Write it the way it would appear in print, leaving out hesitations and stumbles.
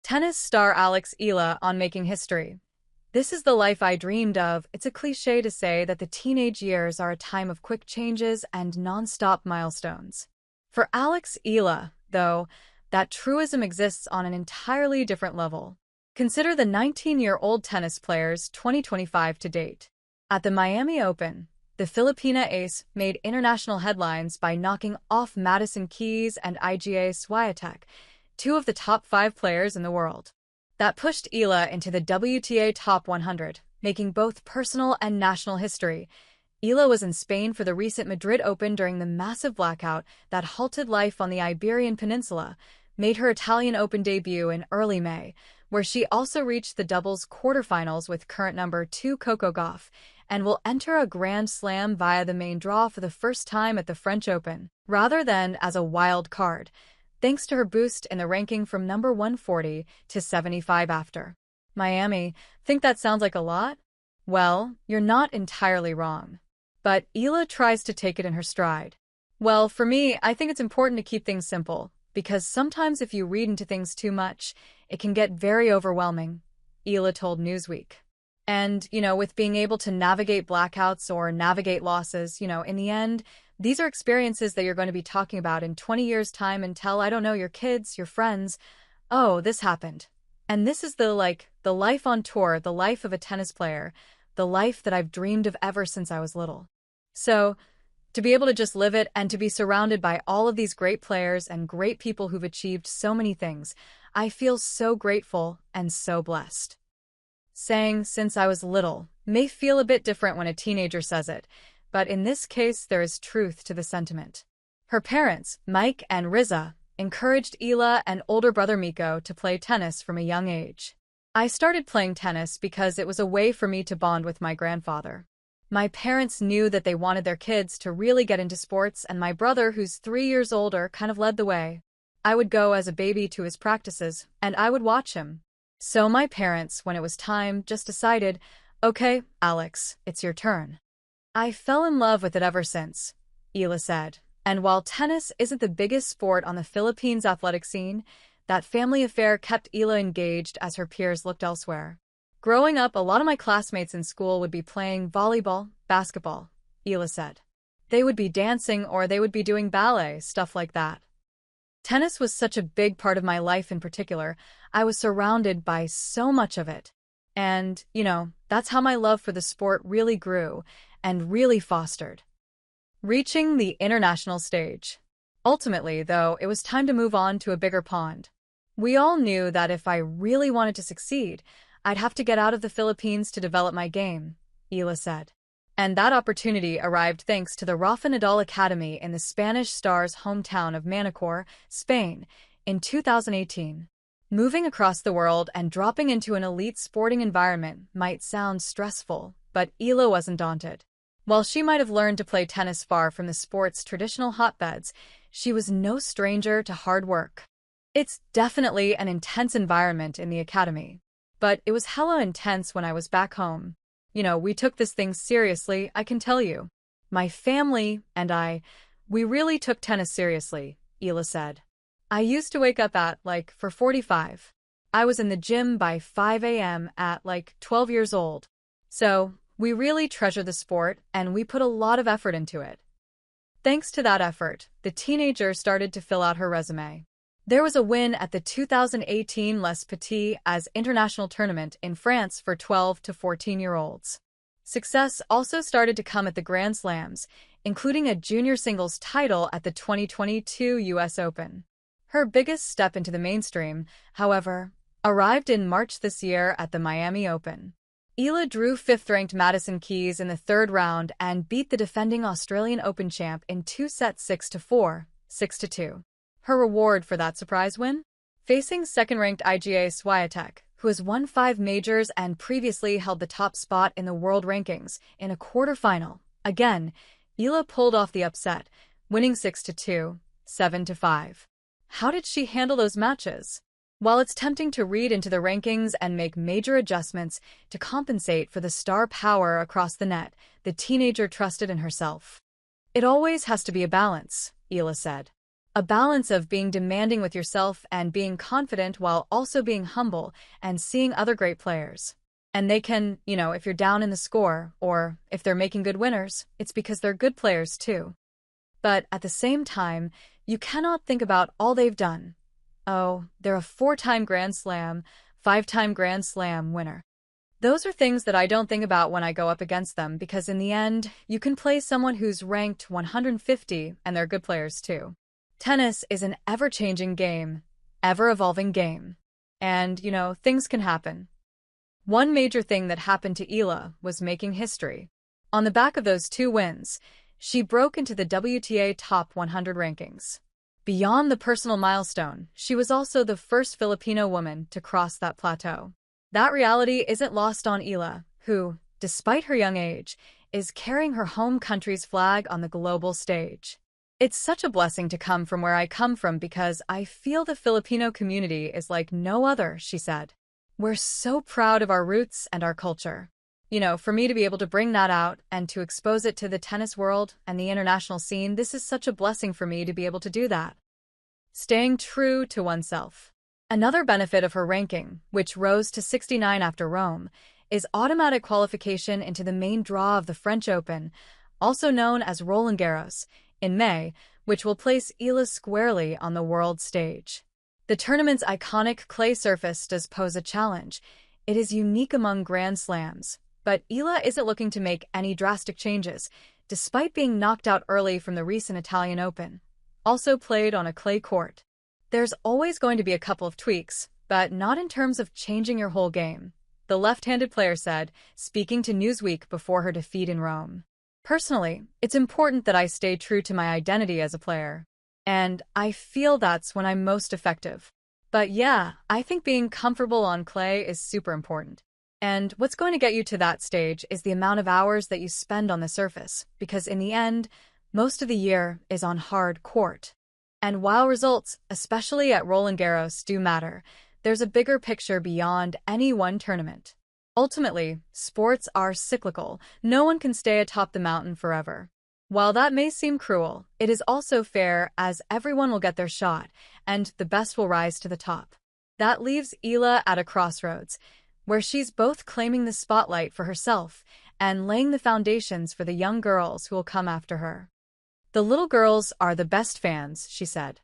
Tennis star Eala on Making History. This is the life I dreamed of. It's a cliché to say that the teenage years are a time of quick changes and non-stop milestones. For Eala, though, that truism exists on an entirely different level. Consider the 19-year-old tennis player's 2025 to date. At the Miami Open, the Filipina ace made international headlines by knocking off Madison Keys and Iga Swiatek, two of the top 5 players in the world. That pushed Eala into the WTA Top 100, making both personal and national history. Eala was in Spain for the recent Madrid Open during the massive blackout that halted life on the Iberian Peninsula, made her Italian Open debut in early May, where she also reached the doubles quarterfinals with current number 2 Coco Gauff, and will enter a Grand Slam via the main draw for the first time at the French Open, rather than as a wild card, thanks to her boost in the ranking from number 140 to 75 after Miami. Think that sounds like a lot? Well, you're not entirely wrong. But Eala tries to take it in her stride. Well, for me, I think it's important to keep things simple, because sometimes if you read into things too much, it can get very overwhelming, Eala told Newsweek. And, with being able to navigate blackouts or navigate losses, in the end, these are experiences that you're going to be talking about in 20 years' time and tell, I don't know, your kids, your friends, oh, this happened. And this is the life on tour, the life of a tennis player, the life that I've dreamed of ever since I was little. So, to be able to just live it and to be surrounded by all of these great players and great people who've achieved so many things, I feel so grateful and so blessed. Saying "since I was little" may feel a bit different when a teenager says it, but in this case there is truth to the sentiment. Her parents, Mike and Riza, encouraged Eala and older brother Miko to play tennis from a young age. I started playing tennis because it was a way for me to bond with my grandfather. My parents knew that they wanted their kids to really get into sports, and my brother, who's 3 years older, kind of led the way. I would go as a baby to his practices, and I would watch him. So my parents, when it was time, just decided, okay, Alex, it's your turn. I fell in love with it ever since, Eala said. And while tennis isn't the biggest sport on the Philippines athletic scene, that family affair kept Eala engaged as her peers looked elsewhere. Growing up, a lot of my classmates in school would be playing volleyball, basketball, Eala said. They would be dancing or they would be doing ballet, stuff like that. Tennis was such a big part of my life in particular. I was surrounded by so much of it. And, that's how my love for the sport really grew and really fostered. Reaching the international stage. Ultimately, though, it was time to move on to a bigger pond. We all knew that if I really wanted to succeed, I'd have to get out of the Philippines to develop my game, Eala said. And that opportunity arrived thanks to the Rafa Nadal Academy in the Spanish star's hometown of Manacor, Spain, in 2018. Moving across the world and dropping into an elite sporting environment might sound stressful, but Eala wasn't daunted. While she might have learned to play tennis far from the sport's traditional hotbeds, she was no stranger to hard work. It's definitely an intense environment in the academy. But it was hella intense when I was back home. We took this thing seriously, I can tell you. My family and we really took tennis seriously, Eala said. I used to wake up at, 4:45. I was in the gym by 5 a.m. at, 12 years old. So, we really treasure the sport, and we put a lot of effort into it. Thanks to that effort, the teenager started to fill out her resume. There was a win at the 2018 Les Petits As International Tournament in France for 12 to 14-year-olds. Success also started to come at the Grand Slams, including a junior singles title at the 2022 US Open. Her biggest step into the mainstream, however, arrived in March this year at the Miami Open. Eala drew 5th-ranked Madison Keys in the 3rd round and beat the defending Australian Open champ in 2 sets 6-4, 6-2. Her reward for that surprise win? Facing 2nd-ranked Iga Swiatek, who has won 5 majors and previously held the top spot in the world rankings, in a quarterfinal. Again, Eala pulled off the upset, winning 6-2, 7-5. How did she handle those matches? While it's tempting to read into the rankings and make major adjustments to compensate for the star power across the net, the teenager trusted in herself. It always has to be a balance, Eala said. A balance of being demanding with yourself and being confident while also being humble and seeing other great players. And they can, if you're down in the score or if they're making good winners, it's because they're good players too. But at the same time, you cannot think about all they've done. Oh, they're a 4-time Grand Slam, 5-time Grand Slam winner. Those are things that I don't think about when I go up against them because in the end, you can play someone who's ranked 150 and they're good players too. Tennis is an ever-changing game, ever-evolving game. And, things can happen. One major thing that happened to Eala was making history. On the back of those 2 wins, she broke into the WTA top 100 rankings. Beyond the personal milestone, she was also the first Filipino woman to cross that plateau. That reality isn't lost on Eala, who, despite her young age, is carrying her home country's flag on the global stage. It's such a blessing to come from where I come from because I feel the Filipino community is like no other, she said. We're so proud of our roots and our culture. For me to be able to bring that out and to expose it to the tennis world and the international scene, this is such a blessing for me to be able to do that. Staying true to oneself. Another benefit of her ranking, which rose to 69 after Rome, is automatic qualification into the main draw of the French Open, also known as Roland Garros, in May, which will place Eala squarely on the world stage. The tournament's iconic clay surface does pose a challenge. It is unique among Grand Slams, but Eala isn't looking to make any drastic changes, despite being knocked out early from the recent Italian Open, also played on a clay court. There's always going to be a couple of tweaks, but not in terms of changing your whole game, the left-handed player said, speaking to Newsweek before her defeat in Rome. Personally, it's important that I stay true to my identity as a player. And I feel that's when I'm most effective. But yeah, I think being comfortable on clay is super important. And what's going to get you to that stage is the amount of hours that you spend on the surface, because in the end, most of the year is on hard court. And while results, especially at Roland Garros, do matter, there's a bigger picture beyond any one tournament. Ultimately, sports are cyclical. No one can stay atop the mountain forever. While that may seem cruel, it is also fair as everyone will get their shot, and the best will rise to the top. That leaves Eala at a crossroads, where she's both claiming the spotlight for herself and laying the foundations for the young girls who will come after her. The little girls are the best fans, she said.